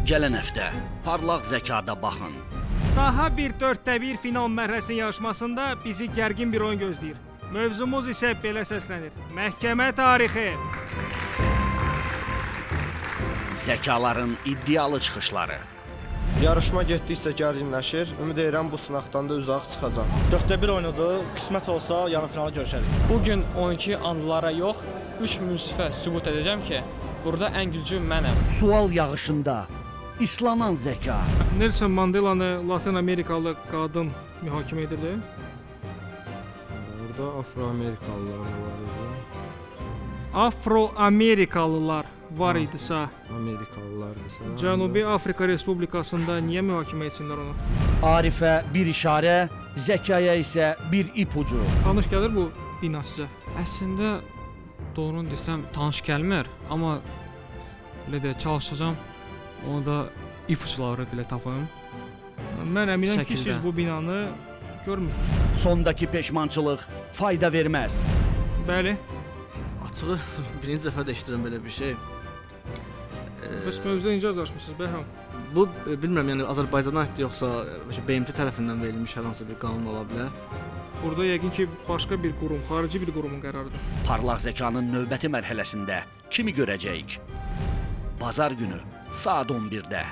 Gələn həftə parlaq zəkada baxın. Daha bir 4-1 final mərhələsinin yarışmasında bizi gərgin bir oyun gözləyir. Mövzumuz isə belə səslənir: Məhkəmə tarixi. Zəkaların iddialı çıxışları. Yarışma getdikcə gərginləşir. Ümid edirəm bu sınaqdan da uzaq çıxacaq. 4-1 oyunudur. Qismət olsa yarı finala görüşərik. Bugün oyunki anılara yox, 3 münsifə sübut edəcəm ki, burada ən gülcü mənəm. Sual yağışında islanan zəka. Nelson Mandelanı Latin Amerikalı qadın mühakimə edirdi. Burada Afro-Amerikalılar var idi. Afro-Amerikalılar var idisə, Amerikalılardırsa. Cənubi Afrika Respublikasında niyə mühakimə etsinlər onu? Arifə bir işarə, zəkaya isə bir ipucu. Tanış gəlir bu bina sizə? Əslində doğrunu desəm tanış gəlmir, amma belə də çalışacağam. Onu da ipuçları belə tapım. Mən əminəm ki, Şəkildə. siz bu binanı görmürsünüz. Sondakı peşmançılıq fayda verməz. Bəli. Açığı birinci dəfə də eşidirəm belə bir şey. Bəs mövzuda necə yazmışsınız Bəhram? Bu bilmirəm, yəni Azərbaycana aiddir yoxsa BMT tərəfindən verilmiş hər hansı bir qanun ola bilər. Burada yəqin ki, başqa bir qurum, xarici bir qurumun qərarıdır. Parlaq zəkanın növbəti mərhələsində kimi görəcəyik? Bazar günü saat 11-də.